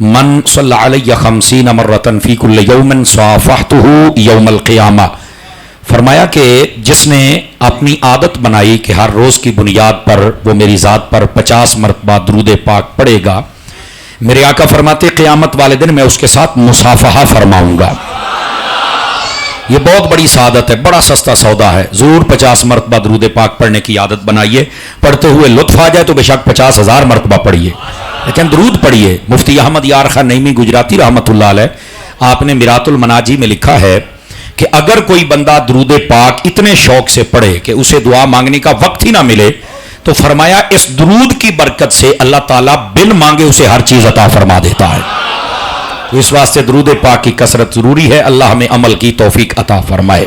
من صلی علیہ خمسین مرتن فی کل یومن صافحتہ یوم القیامہ، فرمایا کہ جس نے اپنی عادت بنائی کہ ہر روز کی بنیاد پر وہ میری ذات پر 50 مرتبہ درود پاک پڑھے گا، میرے آقا فرماتے قیامت والے دن میں اس کے ساتھ مصافحہ فرماؤں گا۔ یہ بہت بڑی سعادت ہے، بڑا سستا سودا ہے۔ ضرور 50 مرتبہ درود پاک پڑھنے کی عادت بنائیے، پڑھتے ہوئے لطف آ جائے تو بے شک 50,000 مرتبہ پڑھیے، لیکن درود پڑھیے۔ مفتی احمد یار خان نعیمی گجراتی رحمۃ اللہ علیہ، آپ نے میرات المناجی میں لکھا ہے کہ اگر کوئی بندہ درود پاک اتنے شوق سے پڑھے کہ اسے دعا مانگنے کا وقت ہی نہ ملے، تو فرمایا اس درود کی برکت سے اللہ تعالیٰ بن مانگے اسے ہر چیز عطا فرما دیتا ہے۔ تو اس واسطے درود پاک کی کثرت ضروری ہے، اللہ ہمیں عمل کی توفیق عطا فرمائے۔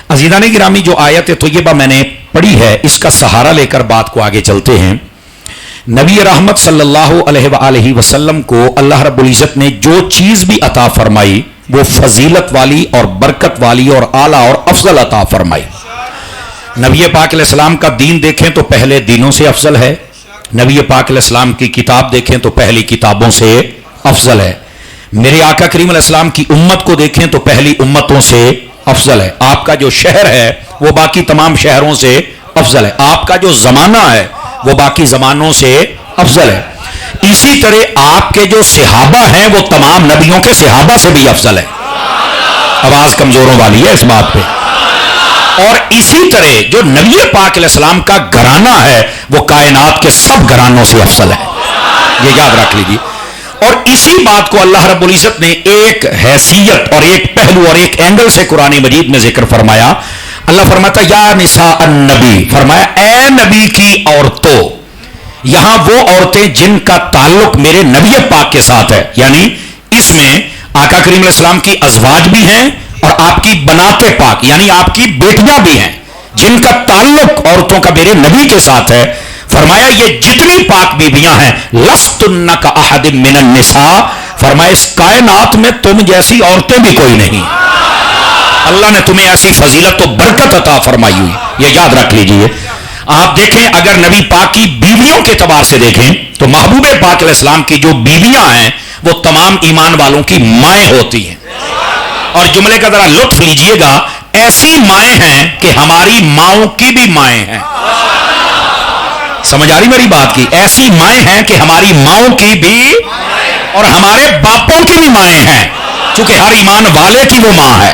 عزیزان گرامی، جو آیت طیبہ میں نے پڑھی ہے اس کا سہارا لے کر بات کو آگے چلتے ہیں۔ نبی رحمت صلی اللہ علیہ وآلہ وسلم کو اللہ رب العزت نے جو چیز بھی عطا فرمائی وہ فضیلت والی اور برکت والی اور اعلیٰ اور افضل عطا فرمائی۔ نبی پاک علیہ السلام کا دین دیکھیں تو پہلے دینوں سے افضل ہے، نبی پاک علیہ السلام کی کتاب دیکھیں تو پہلی کتابوں سے افضل ہے، میرے آقا کریم علیہ السلام کی امت کو دیکھیں تو پہلی امتوں سے افضل ہے، آپ کا جو شہر ہے وہ باقی تمام شہروں سے افضل ہے، آپ کا جو زمانہ ہے وہ باقی زمانوں سے افضل ہے، اسی طرح آپ کے جو صحابہ ہیں وہ تمام نبیوں کے صحابہ سے بھی افضل ہے۔ آواز کمزوروں والی ہے اس بات پہ۔ اور اسی طرح جو نبی پاک علیہ السلام کا گھرانہ ہے وہ کائنات کے سب گھرانوں سے افضل ہے، یہ یاد رکھ لیجیے۔ اور اسی بات کو اللہ رب العزت نے ایک حیثیت اور ایک پہلو اور ایک اینگل سے قرآن مجید میں ذکر فرمایا۔ اللہ فرماتا یا نساء النبی، فرمایا اے نبی کی عورتوں، یہاں وہ عورتیں جن کا تعلق میرے نبی پاک کے ساتھ ہے، یعنی اس میں آقا کریم علیہ السلام کی ازواج بھی ہیں اور آپ کی بنات پاک یعنی آپ کی بیٹیاں بھی ہیں جن کا تعلق عورتوں کا میرے نبی کے ساتھ ہے۔ فرمایا یہ جتنی پاک بیویاں ہیں لستن کاحد من النساء، فرمایا اس کائنات میں تم جیسی عورتیں بھی کوئی نہیں، اللہ نے تمہیں ایسی فضیلت و برکت عطا فرمائی ہوئی، یہ یاد رکھ لیجئے۔ آپ دیکھیں اگر نبی پاک کی بیویوں کے اعتبار سے دیکھیں تو محبوب پاک علیہ السلام کی جو بیویاں ہیں وہ تمام ایمان والوں کی مائیں ہوتی ہیں، اور جملے کا ذرا لطف لیجئے گا، ایسی مائیں ہیں کہ ہماری ماؤں کی بھی مائیں ہیں، سمجھ آ رہی میری بات کی؟ ایسی مائیں ہیں کہ ہماری ماؤں کی بھی اور ہمارے باپوں کی بھی مائیں ہیں، چونکہ ہر ایمان والے کی وہ ماں ہے۔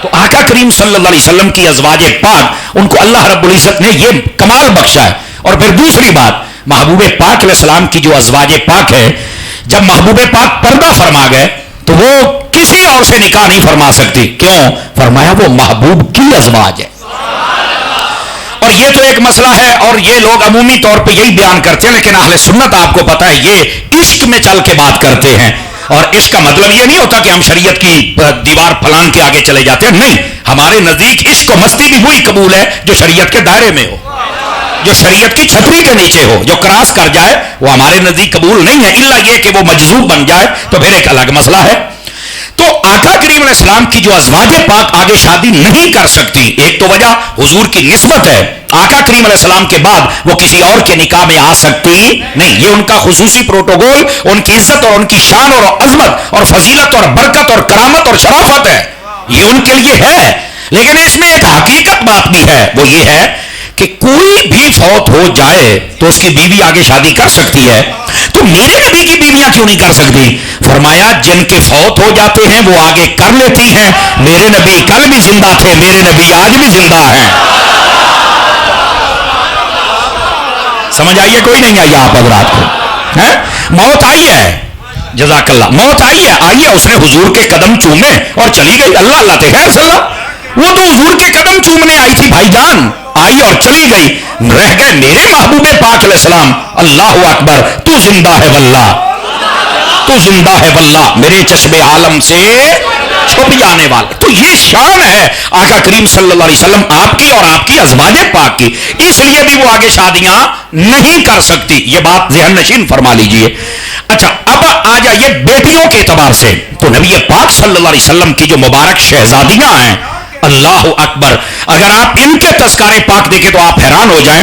تو آقا کریم صلی اللہ علیہ وسلم کی ازواج پاک، ان کو اللہ رب العزت نے یہ کمال بخشا ہے۔ اور پھر دوسری بات، محبوب پاک علیہ السلام کی جو ازواج پاک ہے، جب محبوب پاک پردہ فرما گئے تو وہ کسی اور سے نکاح نہیں فرما سکتی، کیوں؟ فرمایا وہ محبوب کی ازواج ہے۔ اور یہ تو ایک مسئلہ ہے، اور یہ لوگ عمومی طور پہ یہی بیان کرتے ہیں، لیکن اہل سنت آپ کو پتہ ہے یہ عشق میں چل کے بات کرتے ہیں، اور اس کا مطلب یہ نہیں ہوتا کہ ہم شریعت کی دیوار پھلان کے آگے چلے جاتے ہیں، نہیں، ہمارے نزدیک عشق و مستی بھی وہی قبول ہے جو شریعت کے دائرے میں ہو، جو شریعت کی چھتری کے نیچے ہو، جو کراس کر جائے وہ ہمارے نزدیک قبول نہیں ہے، الا یہ کہ وہ مجذوب بن جائے تو پھر ایک الگ مسئلہ ہے۔ تو آقا کریم علیہ السلام کی جو ازواج پاک آگے شادی نہیں کر سکتی، ایک تو وجہ حضور کی نسبت ہے، آقا کریم علیہ السلام کے بعد وہ کسی اور کے نکاح میں آ سکتی نہیں، یہ ان کا خصوصی پروٹوکول، ان کی عزت اور ان کی شان اور عظمت اور فضیلت اور برکت اور کرامت اور شرافت ہے، یہ ان کے لیے ہے۔ لیکن اس میں ایک حقیقت بات بھی ہے، وہ یہ ہے کہ کوئی بھی فوت ہو جائے تو اس کی بیوی آگے شادی کر سکتی ہے، تو میرے نبی کی بیویاں کیوں نہیں کر سکتی؟ فرمایا جن کے فوت ہو جاتے ہیں وہ آگے کر لیتی ہیں، میرے نبی کل بھی زندہ تھے، میرے نبی آج بھی زندہ ہیں۔ سمجھ آئیے کوئی نہیں آئی آپ حضرات کو؟ موت آئی ہے، جزاک اللہ، موت آئی ہے، اس نے حضور کے قدم چومے اور چلی گئی، اللہ اللہ تے خیر صلی اللہ، وہ تو حضور کے قدم چومنے آئی تھی بھائی جان، آئی اور چلی گئی، رہ گئے میرے محبوب پاک علیہ السلام، اللہ اکبر، تو زندہ ہے واللہ، تو زندہ ہے واللہ، میرے چشم عالم سے چھپ جانے والے۔ تو یہ شان ہے آقا کریم صلی اللہ علیہ وسلم آپ کی اور آپ کی ازواج پاک کی، اس لیے بھی وہ آگے شادیاں نہیں کر سکتی، یہ بات ذہن نشین فرما لیجئے۔ اچھا اب آ جائیے بیٹیوں کے اعتبار سے، تو نبی پاک صلی اللہ علیہ وسلم کی جو مبارک شہزادیاں ہیں، اللہ اکبر، اگر آپ ان کے تذکارے پاک دیکھیں تو آپ حیران ہو جائیں۔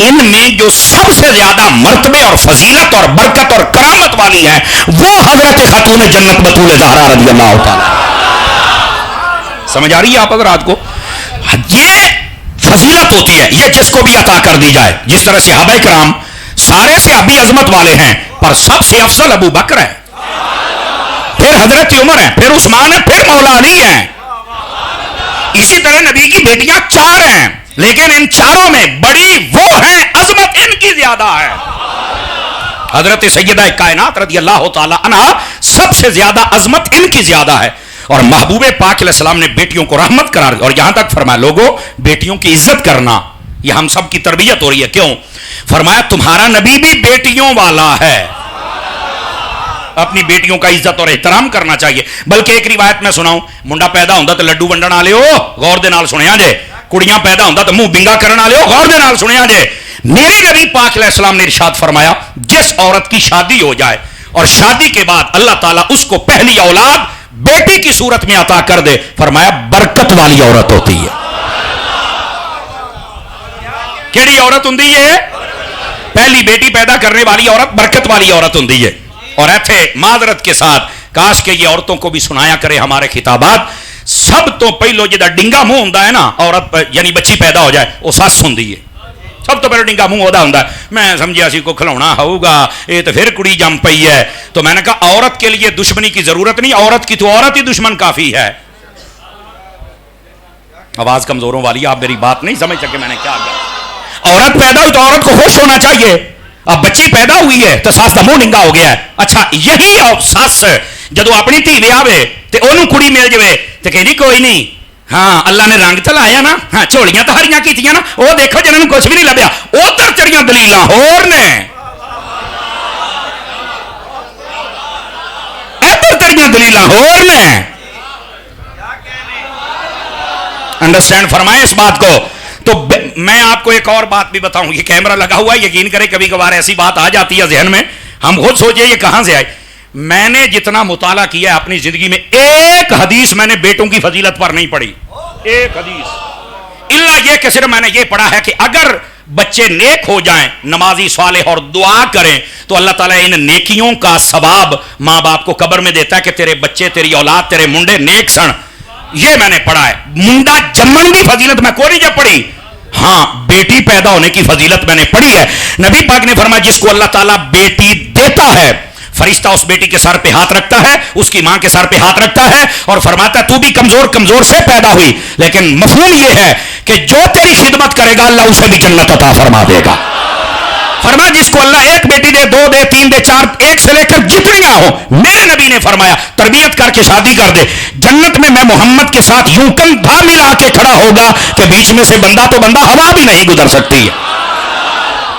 ان میں جو سب سے زیادہ مرتبے اور فضیلت اور برکت اور کرامت والی ہے وہ حضرت خاتون جنت بطول زہرا رضی اللہ تعالی. سمجھ آ رہی ہے آپ حضرات کو؟ یہ فضیلت ہوتی ہے، یہ جس کو بھی عطا کر دی جائے. جس طرح صحابہ کرام سارے صحابی عظمت والے ہیں، پر سب سے افضل ابو بکر ہے، پھر حضرت عمر ہیں، پھر عثمان ہیں، پھر مولا علی ہیں. اسی طرح نبی کی بیٹیاں 4 ہیں، لیکن ان چاروں میں بڑی وہ ہیں، عظمت ان کی زیادہ ہے. حضرت سیدہ کائنات رضی اللہ تعالی عنہ سب سے زیادہ عظمت ان کی زیادہ ہے. اور محبوب پاک علیہ السلام نے بیٹیوں کو رحمت قرار دیا. اور یہاں تک فرمایا لوگوں بیٹیوں کی عزت کرنا، یہ ہم سب کی تربیت ہو رہی ہے. کیوں؟ فرمایا تمہارا نبی بھی بیٹیوں والا ہے، اپنی بیٹیوں کا عزت اور احترام کرنا چاہیے. بلکہ ایک روایت میں سناؤں، منڈا پیدا ہوندا تو لڈو ونڈن والے ہو، غور دے نال سنیا جے. کڑیاں پیدا ہوندا تو منہ بنگا کرن والے ہو، غور دے نال سنیا جے. میرے نبی پاک علیہ السلام نے ارشاد فرمایا جس عورت کی شادی ہو جائے اور شادی کے بعد اللہ تعالیٰ اس کو پہلی اولاد بیٹی کی صورت میں عطا کر دے، فرمایا برکت والی عورت ہوتی ہے. کیڑی عورت ہوندی ہے؟ پہلی بیٹی پیدا کرنے والی عورت برکت والی عورت ہوندی ہے. اور ایتھے معذرت کے ساتھ کاش کہ یہ عورتوں کو بھی سنایا کرے ہمارے خطابات. سب تو پہلو جدا ڈنگا منہ ہوندا ہے نا عورت یعنی بچی پیدا ہو جائے وہ سس ہوندی ہے. سب تو پہلے ڈنگا منہ ہوتا ہوں میں سمجھا سی کو کھلونا ہوگا یہ تو پھر کڑی جم پئی ہے. تو میں نے کہا عورت کے لیے دشمنی کی ضرورت نہیں، عورت کی تو عورت ہی دشمن کافی ہے. آواز کمزوروں والی، آپ میری بات نہیں سمجھ سکے میں نے کیا کہا. عورت پیدا ہوئی تو عورت کو خوش ہونا چاہیے. اب بچی پیدا ہوئی ہے تو ساس کا منہ ڈنگا ہو گیا ہے. اچھا یہی سس جدو اپنی دھی ویاوے تے اونوں کڑی مل جائے تو کہنی کوئی نہیں، ہاں اللہ نے رنگ تو لایا نا، ہاں جھولیاں تو ہریاں کیتیاں نا، وہ دیکھو جنہوں کچھ بھی نہیں لبیا. ادھر چڑیاں دلیلاں ہور نے، ادھر چڑیاں دلیلاں ہور نے. انڈرسٹینڈ فرمائیں اس بات کو. تو میں آپ کو ایک اور بات بھی بتاؤں، یہ کیمرہ لگا ہوا ہے، یقین کریں کبھی کبھار ایسی بات آ جاتی ہے ذہن میں، ہم خود سوچے یہ کہاں سے آئی. میں نے جتنا مطالعہ کیا ہے اپنی زندگی میں ایک حدیث میں نے بیٹوں کی فضیلت پر نہیں پڑھی، ایک حدیث الا یہ کہ صرف میں نے یہ پڑھا ہے کہ اگر بچے نیک ہو جائیں، نمازی صالح اور دعا کریں تو اللہ تعالیٰ ان نیکیوں کا ثواب ماں باپ کو قبر میں دیتا ہے کہ تیرے بچے تیری اولاد تیرے منڈے نیک سن. یہ میں نے پڑھا ہے. منڈا جمن کی فضیلت میں کوئی نہیں پڑھی، ہاں بیٹی پیدا ہونے کی فضیلت میں نے پڑھی ہے. نبی پاک نے فرمایا جس کو اللہ تعالیٰ بیٹی دیتا ہے فرشتہ اس بیٹی کے سر پہ ہاتھ رکھتا ہے، اس کی ماں کے سر پہ ہاتھ رکھتا ہے اور فرماتا ہے تو بھی کمزور سے پیدا ہوئی، لیکن مفہوم یہ ہے کہ جو تیری خدمت کرے گا اللہ اسے بھی جنت عطا فرما دے گا. فرمایا جس کو اللہ ایک بیٹی دے، 2 دے، 3 دے، 4، ایک سے لے کر جتنیاں ہوں، میرے نبی نے فرمایا تربیت کر کے شادی کر دے، جنت میں میں محمد کے ساتھ یوں کندھا ملا کے کھڑا ہوگا کہ بیچ میں سے بندہ تو بندہ ہوا بھی نہیں گزر سکتی ہے.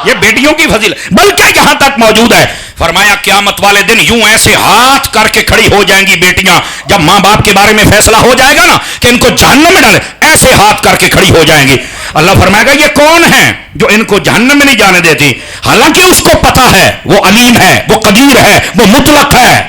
یہ بیٹیوں کی فضیلت بلکہ یہاں تک موجود ہے. فرمایا قیامت والے دن یوں ایسے ہاتھ کر کے کھڑی ہو جائیں گی بیٹیاں، جب ماں باپ کے بارے میں فیصلہ ہو جائے گا نا کہ ان کو جہنم میں ڈالے، ایسے ہاتھ کر کے کھڑی ہو جائیں گی. اللہ فرمائے گا یہ کون ہیں جو ان کو جہنم میں نہیں جانے دیتی، حالانکہ اس کو پتا ہے وہ علیم ہے، وہ قدیر ہے، وہ مطلق ہے.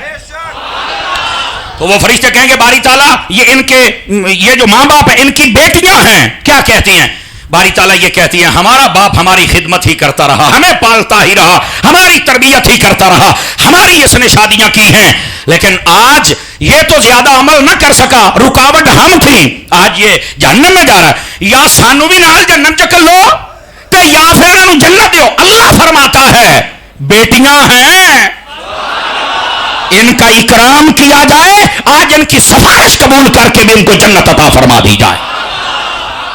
تو وہ فرشتے کہیں گے باری تعالیٰ یہ جو ماں باپ ہیں ان کی بیٹیاں ہیں، کیا کہتی ہیں؟ باری تعالیٰ یہ کہتی ہیں ہمارا باپ ہماری خدمت ہی کرتا رہا، ہمیں پالتا ہی رہا، ہماری تربیت ہی کرتا رہا، ہماری اس نے شادیاں کی ہیں، لیکن آج یہ تو زیادہ عمل نہ کر سکا، رکاوٹ ہم تھیں، آج یہ جہنم میں جا رہا ہے، یا سانو بھی نال جنت چکر لو تے یا پھر انہوں جنت دیو. اللہ فرماتا ہے بیٹیاں ہیں ان کا اکرام کیا جائے، آج ان کی سفارش قبول کر کے بھی ان کو جنت عطا فرما دی جائے.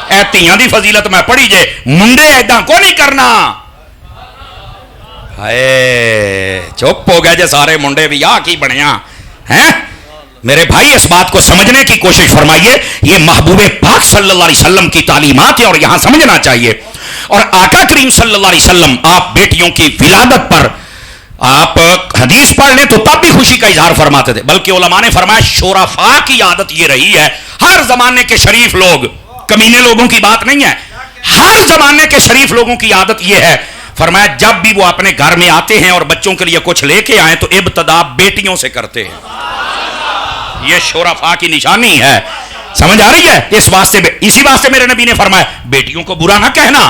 اے تیاں دی فضیلت میں پڑھی جے، منڈے ایداں کو نہیں کرنا. ہائے چپ ہو گئے جے سارے منڈے بھی آ کی بنیا ہیں. میرے بھائی اس بات کو سمجھنے کی کوشش فرمائیے، یہ محبوب پاک صلی اللہ علیہ وسلم کی تعلیمات ہے اور یہاں سمجھنا چاہیے. اور آقا کریم صلی اللہ علیہ وسلم آپ بیٹیوں کی ولادت پر آپ حدیث پڑھ لیں تو تب بھی خوشی کا اظہار فرماتے تھے، بلکہ علماء نے فرمایا شرفاء کی عادت یہ رہی ہے، ہر زمانے کے شریف لوگ، کمینے لوگوں کی بات نہیں ہے، ہر زمانے کے شریف لوگوں کی عادت یہ ہے، فرمایا جب بھی وہ اپنے گھر میں آتے ہیں اور بچوں کے لیے کچھ لے کے آئیں تو ابتدا بیٹیوں سے کرتے ہیں. یہ شرفاء کی نشانی ہے. سمجھ آ رہی ہے؟ اسی واسطے میرے نبی نے فرمایا بیٹیوں کو برا نہ کہنا.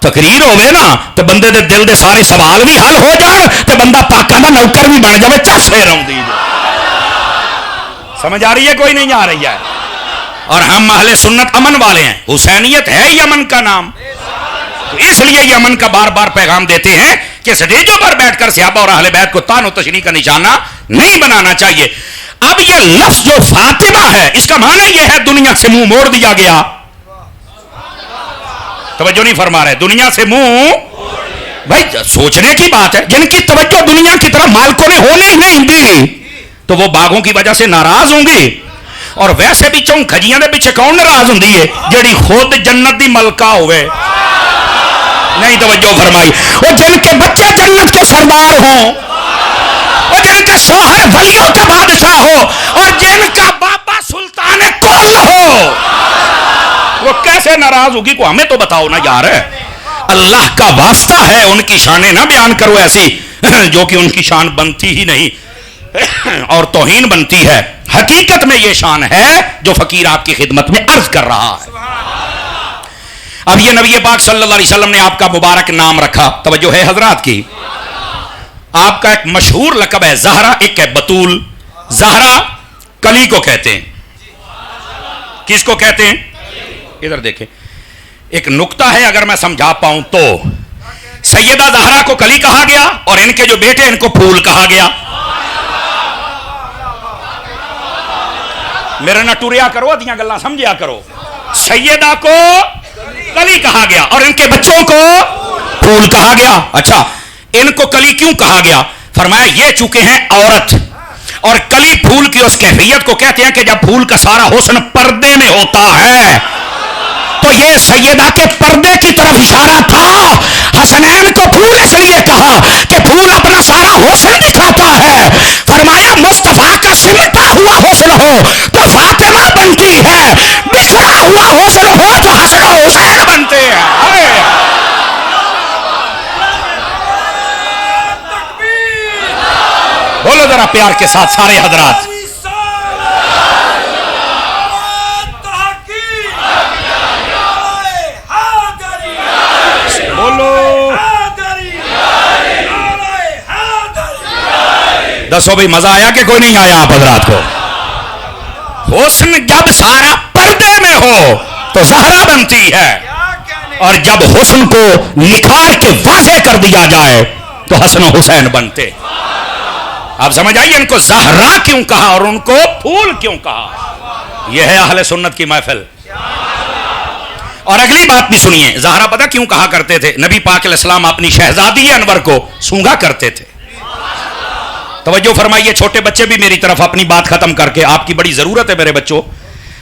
تقریر ہوئے نا تو بندے دے دل دے سارے سوال بھی حل ہو جان تو بندہ پاکاں دا نوکر بھی بن جائے چس پھر آؤندی سمجھ آ رہی ہے کوئی نہیں آ رہی ہے اور ہم اہل سنت امن والے ہیں حسینیت ہے ہی امن کا نام تو اس لیے یہ امن کا بار بار پیغام دیتے ہیں کہ سٹیجوں پر بیٹھ کر صحابہ اور اہل بیت کو طعن و تشنیع کا نشانہ نہیں بنانا چاہیے اب یہ لفظ جو فاطمہ ہے اس کا معنی یہ ہے دنیا سے منہ موڑ دیا گیا توجہ نہیں فرما رہے دنیا سے منہ بھائی سوچنے کی بات ہے جن کی توجہ دنیا کی طرف مالکوں نے ہونے ہی نہیں دی تو وہ باغوں کی وجہ سے ناراض ہوں گی اور ویسے بھی چون کھجیاں دے پیچھے کون ناراض ہوں ہے جیڑی خود جنت دی ملکہ ہوئے نہیں توجہ فرمائی وہ جن کے بچے جنت کے سردار ہوں اور جن کا شوہر ولیوں کا بادشاہ ہو اور جن کا بابا سلطان کل ہو وہ کیسے ناراض ہوگی کو ہمیں تو بتاؤ نا یار اللہ کا واسطہ ہے ان کی شانیں نہ بیان کرو ایسی جو کہ ان کی شان بنتی ہی نہیں اور توہین بنتی ہے حقیقت میں یہ شان ہے جو فقیر آپ کی خدمت میں عرض کر رہا ہے اب یہ نبی پاک صلی اللہ علیہ وسلم نے آپ کا مبارک نام رکھا توجہ ہے حضرات کی آپ کا ایک مشہور لقب ہے زہرا ایک ہے بطول زہرا کلی کو کہتے ہیں کس کو کہتے ہیں ادھر دیکھیں ایک نقطہ ہے اگر میں سمجھا پاؤں تو سیدہ زہرا کو کلی کہا گیا اور ان کے جو بیٹے ان کو پھول کہا گیا میرے نہ ٹوریا کرو دیاں گلاں سمجھیا کرو سیدہ کو کلی کہا گیا اور ان کے بچوں کو پھول کہا گیا اچھا ان کو کلی کیوں کہا گیا فرمایا یہ چونکہ ہیں عورت اور کلی پھول کی اس کیفیت کو کہتے ہیں کہ جب پھول کا سارا حسن پردے میں ہوتا ہے تو یہ سیدہ کے پردے کی طرف اشارہ تھا حسنین کو پھول اس لیے کہا کہ پھول اپنا سارا حسن دکھاتا ہے فرمایا مصطفیٰ کا سمٹا ہوا حسن ہو تو فاطمہ بنتی ہے بکھرا ہوا حسن ہو تو حسن و حسین بنتے ہیں بولو ذرا پیار کے ساتھ سارے حضرات بولو دسو بھائی مزہ آیا کہ کوئی نہیں آیا آپ حضرات کو حسن جب سارا پردے میں ہو تو زہرا بنتی ہے اور جب حسن کو نکھار کے واضح کر دیا جائے تو حسن و حسین بنتے آپ سمجھ آئیے ان کو زہرا کیوں کہا اور ان کو پھول کیوں کہا یہ ہے اہل سنت کی محفل اور اگلی بات بھی سنیے زہرا پتہ کیوں کہا کرتے تھے نبی پاک علیہ السلام اپنی شہزادی انور کو سونگا کرتے تھے توجہ فرمائیے چھوٹے بچے بھی میری طرف اپنی بات ختم کر کے آپ کی بڑی ضرورت ہے میرے بچوں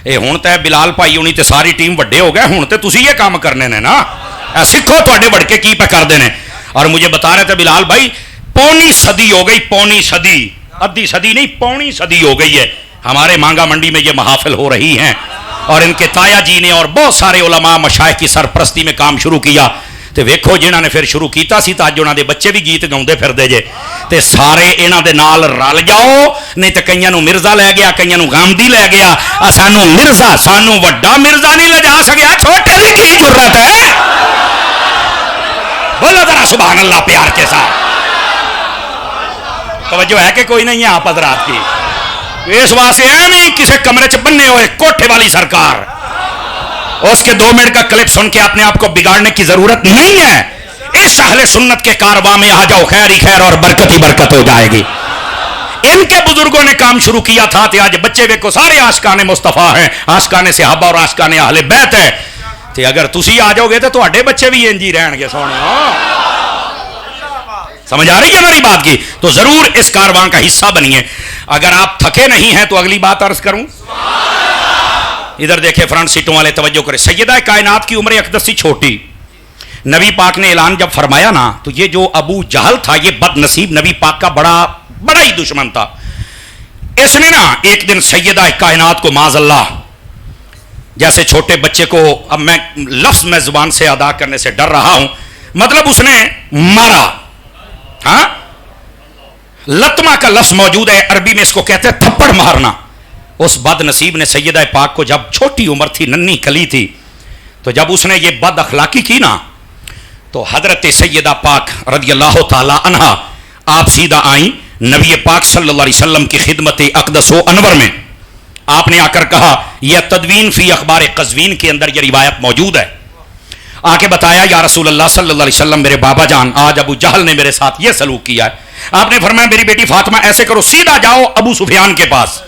اے ہون تے بلال بھائی ہونی تے ساری ٹیم وڈے ہو گئے ہون تے تسی یہ کام کرنے نے نا سکھو تواڈے بڑکے کی پہ کر دینے اور مجھے بتا رہے تھے بلال بھائی پونی صدی ہو گئی پونی صدی ادھی صدی نہیں پونی صدی ہو گئی ہے ہمارے مانگا منڈی میں یہ محافل ہو رہی ہیں اور ان کے تایا جی نے اور بہت سارے علماء مشائخ کی سرپرستی میں کام شروع کیا تے ویکھو جنہاں نے پھر شروع کیتا سی تاج انہاں دے بچے بھی گیت گاؤندے پھر دے جے تے سارے انہاں دے نال رل جاؤ نہیں تے کئیاں نو مرزا لے گیا کئیاں نو غامدی لے گیا سانو مرزا سانو وڈا مرزا نہیں لے جا سکیا چھوٹے دی کی ضرورت ہے بولو ذرا سبحان اللہ پیار کے ساتھ توجہ ہے کہ کوئی نہیں ہے آپ حضرات کی اس واسطے ایویں کسی کمرے چ بننے ہوئے کوٹھے والی سرکار اس کے 2 منٹ کا کلپ سن کے اپنے آپ کو بگاڑنے کی ضرورت نہیں ہے اس اہل سنت کے کارواں میں آ جاؤ خیر ہی خیر اور برکت ہی برکت ہو جائے گی ان کے بزرگوں نے کام شروع کیا تھا تے آج بچے ویکھو سارے عاشقان مصطفیٰ ہیں عاشقان صحابہ اور عاشقان اہل بیت ہیں تے اگر تسی آ جاؤ گے تو تواڈے بچے بھی انج ہی رہن گے سونے سمجھ آ رہی ہے ہماری بات کی تو ضرور اس کارواں کا حصہ بنیے اگر آپ تھکے نہیں ہیں تو اگلی بات عرض کروں ادھر دیکھیں فرنٹ سیٹوں والے توجہ کریں سیدہ کائنات کی عمر اقدس سی چھوٹی نبی پاک نے اعلان جب فرمایا نا تو یہ جو ابو جہل تھا یہ بد نصیب نبی پاک کا بڑا ہی دشمن تھا اس نے نا ایک دن سیدہ کائنات کو معاذ اللہ جیسے چھوٹے بچے کو اب میں لفظ میں زبان سے ادا کرنے سے ڈر رہا ہوں مطلب اس نے مارا ہاں لطمہ کا لفظ موجود ہے عربی میں اس کو کہتے ہیں تھپڑ مارنا اس بد نصیب نے سیدہ پاک کو جب چھوٹی عمر تھی ننھی کلی تھی تو جب اس نے یہ بد اخلاقی کی نا تو حضرت سیدہ پاک رضی اللہ تعالی عنہا آپ سیدھا آئیں نبی پاک صلی اللہ علیہ وسلم کی خدمت اقدس و انور میں. آپ نے آ کر کہا, یہ تدوین فی اخبار قزوین کے اندر یہ روایت موجود ہے, آ کے بتایا یا رسول اللہ صلی اللہ علیہ وسلم میرے بابا جان آج ابو جہل نے میرے ساتھ یہ سلوک کیا ہے. آپ نے فرمایا میری بیٹی فاطمہ ایسے کرو, سیدھا جاؤ ابو سفیان کے پاس.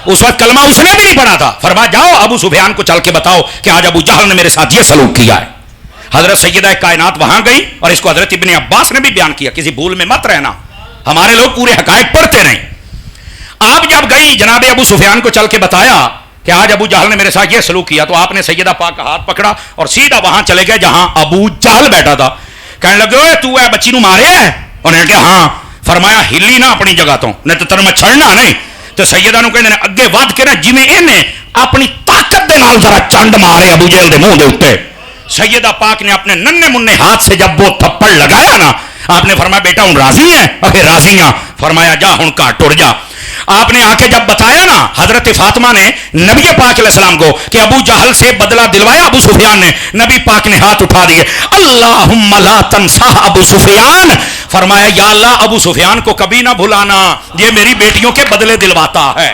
اس وقت کلمہ اس نے بھی نہیں پڑھا تھا. فرمایا جاؤ ابو سفیان کو چل کے بتاؤ کہ آج ابو جہل نے میرے ساتھ یہ سلوک کیا ہے. حضرت سیدہ کائنات وہاں گئی اور اس کو حضرت ابن عباس نے بھی بیان کیا, کسی بھول میں مت رہنا, ہمارے لوگ پورے حقائق پڑھتے رہیں. آپ جب گئی جناب ابو سفیان کو چل کے بتایا کہ آج ابو جہل نے میرے ساتھ یہ سلوک کیا, تو آپ نے سیدہ پاک کا ہاتھ پکڑا اور سیدھا وہاں چلے گئے جہاں ابو جہل بیٹھا تھا. کہنے لگے اوے تو ہے بچی نو مارے ہے؟ انہوں نے کہا ہاں. فرمایا ہلی نہ اپنی جگہ تو نہیں تو تر میں چھڑنا نہیں. تو سیدہ نو کہنے اگے ود کے نا جویں انہیں اپنی طاقت دے نال ذرا چنڈ مارے ابو جہل دے منہ دے اوتے. سیدہ پاک نے اپنے ننھے منھے ہاتھ سے جب وہ تھپڑ لگایا نا, آپ نے فرمایا بیٹا ہوں راضی ہے؟ اکھے راضی ہاں. فرمایا جا ہن گھر ٹر جا. آپ نے آ کے جب بتایا نا حضرت فاطمہ نے نبی پاک علیہ السلام کو کہ ابو جہل سے بدلہ دلوایا ابو سفیان نے, نبی پاک نے ہاتھ اٹھا دیے, اللہم لا تنسا ابو سفیان. فرمایا یا اللہ ابو سفیان کو کبھی نہ بھلانا, یہ میری بیٹیوں کے بدلے دلواتا ہے.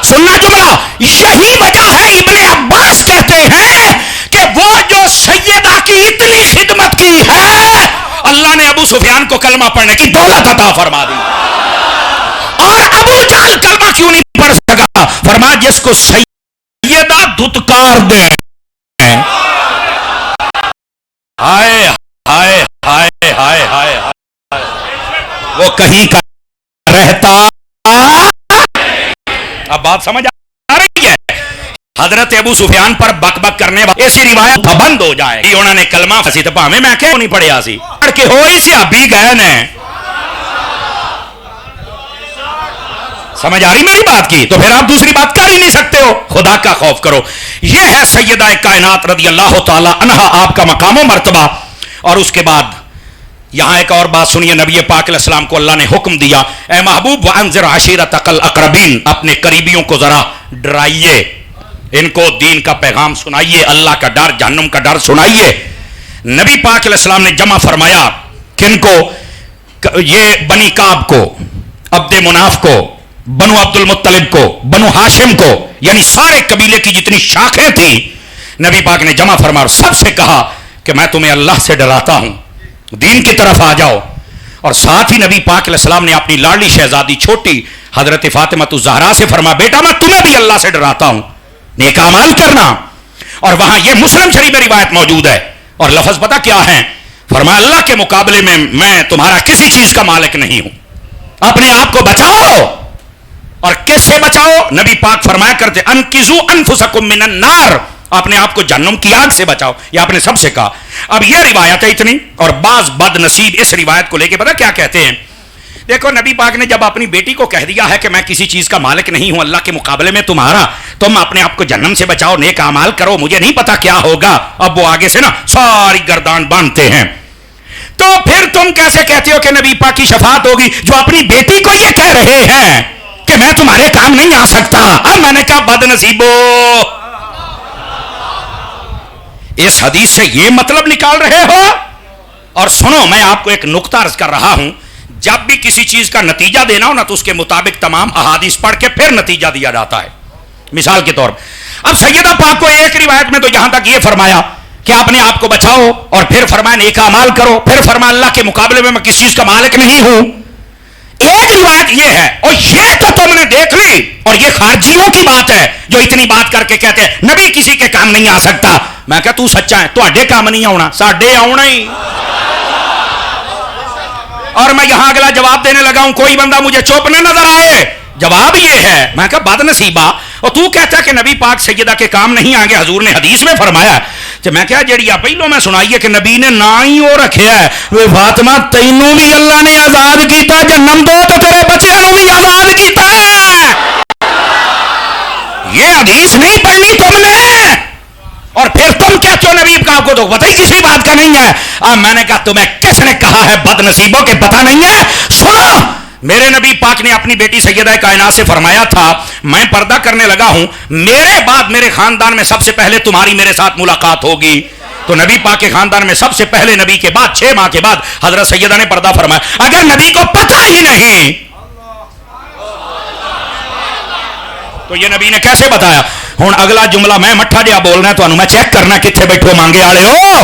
سننا جملہ, یہی وجہ ہے ابن عباس کہتے ہیں کہ وہ جو سیدہ کی اتنی خدمت کی ہے اللہ نے ابو سفیان کو کلمہ پڑھنے کی دولت عطا فرما دی. اور ابو جہل کلمہ کیوں نہیں پڑھ سکا؟ فرمایا جس کو سیدہ دھتکار دے. ہائے ہائے ہائے ہائے ہائے, وہ کہیں کا رہتا. اب بات سمجھ آ رہی ہے؟ حضرت ابو سفیان پر بک بک کرنے والی ایسی روایت بند ہو جائے. انہوں نے کلمہ فسی تو پاویں میں کیوں نہیں پڑھیا سی, پڑھ کے ہو ہی سیا بھی گئے نے. سمجھ آ رہی میری بات کی؟ تو پھر آپ دوسری بات کر ہی نہیں سکتے ہو. خدا کا خوف کرو. یہ ہے سیدہ کائنات رضی اللہ تعالی عنہا آپ کا مقام و مرتبہ. اور اس کے بعد یہاں ایک اور بات سنیے, نبی پاک علیہ السلام کو اللہ نے حکم دیا اے محبوب وانذر عشیرتک الاقربین, اپنے قریبیوں کو ذرا ڈرائیے, ان کو دین کا پیغام سنائیے, اللہ کا ڈر جہنم کا ڈر سنائیے. نبی پاک علیہ السلام نے جمع فرمایا کن کو؟ یہ بنی کعب کو, عبد مناف کو, بنو عبد المطلب کو, بنو ہاشم کو, یعنی سارے قبیلے کی جتنی شاخیں تھیں نبی پاک نے جمع فرما اور سب سے کہا کہ میں تمہیں اللہ سے ڈراتا ہوں, دین کی طرف آ جاؤ. اور ساتھ ہی نبی پاک علیہ السلام نے اپنی لاڈلی شہزادی چھوٹی حضرت فاطمہ الزہرا سے فرمایا بیٹا میں تمہیں بھی اللہ سے ڈراتا ہوں, نیک اعمال کرنا. اور وہاں یہ مسلم شریف میں روایت موجود ہے اور لفظ پتہ کیا ہے؟ فرمایا اللہ کے مقابلے میں تمہارا کسی چیز کا مالک نہیں ہوں, اپنے آپ کو بچاؤ. اور کس سے بچاؤ؟ نبی پاک فرمایا کرتے انقذوا انفسکم من النار, اپنے آپ کو جہنم کی آگ سے بچاؤ. یہ آپ نے سب سے کہا. اب یہ روایت ہے اتنی, اور بعض بد نصیب اس روایت کو لے کے پتہ کیا کہتے ہیں؟ دیکھو نبی پاک نے جب اپنی بیٹی کو کہہ دیا ہے کہ میں کسی چیز کا مالک نہیں ہوں اللہ کے مقابلے میں تمہارا, تم اپنے آپ کو جہنم سے بچاؤ, نیک اعمال کرو, مجھے نہیں پتا کیا ہوگا. اب وہ آگے سے نا ساری گردان باندھتے ہیں. تو پھر تم کیسے کہتے ہو کہ نبی پاک کی شفاعت ہوگی جو اپنی بیٹی کو یہ کہہ رہے ہیں کہ میں تمہارے کام نہیں آ سکتا؟ اب میں نے کہا بد نصیبو, اس حدیث سے یہ مطلب نکال رہے ہو؟ اور سنو میں آپ کو ایک نقطہ عرض کر رہا ہوں, جب بھی کسی چیز کا نتیجہ دینا ہو نا تو اس کے مطابق تمام احادیث پڑھ کے پھر نتیجہ دیا جاتا ہے. مثال کے طور پر اب سیدہ پاک کو ایک روایت میں تو یہاں تک یہ فرمایا کہ اپنے آپ کو بچاؤ, اور پھر فرمایا نیک اعمال کرو, پھر فرمایا اللہ کے مقابلے میں کسی چیز کا مالک نہیں ہوں. ایک روایت یہ ہے, اور یہ تو تم نے دیکھ لی, اور یہ خارجیوں کی بات ہے جو اتنی بات کر کے کہتے ہیں نبی کسی کے کام نہیں آ سکتا. میں کہا تو سچا ہے, تہاڈے کام نہیں آنا, ساڈے آنا ہی. اور میں یہاں اگلا جواب دینے لگا ہوں, کوئی بندہ مجھے چوپ نہ نظر آئے. جواب یہ ہے, میں کہا بد نصیبہ, اور تو کہتا ہے کہ نبی پاک سیدہ کے کام نہیں آگے حضور نے حدیث میں فرمایا. تو میں کہا جڑی پہلو میں سنائیے کہ نبی نے نہ ہی وہ رکھیا ہے وہ فاطمہ تینوں بھی اللہ نے آزاد کیتا, جہنم دو تو تیرے بچیاں نوں بھی آزاد کیتا ہے. یہ حدیث نہیں پڑھنی تم نے, اور پھر تم کہتے ہو نبی پاک کو تو پتہ ہی کسی بات کا نہیں ہے. اب میں نے کہا تمہیں کس نے کہا ہے بد نصیبوں کے پتہ نہیں ہے؟ سنو, میرے نبی پاک نے اپنی بیٹی سیدہ کائنات سے فرمایا تھا میں پردہ کرنے لگا ہوں, میرے بعد میرے خاندان میں سب سے پہلے تمہاری میرے ساتھ ملاقات ہوگی. تو نبی پاک کے خاندان میں سب سے پہلے نبی کے بعد 6 ماہ کے بعد حضرت سیدہ نے پردہ فرمایا. اگر نبی کو پتہ ہی نہیں تو یہ نبی نے کیسے بتایا؟ ہوں اگلا جملہ میں مٹھا جہا بولنا ہے تو میں چیک کرنا کتنے بیٹھو مانگے والے ہو.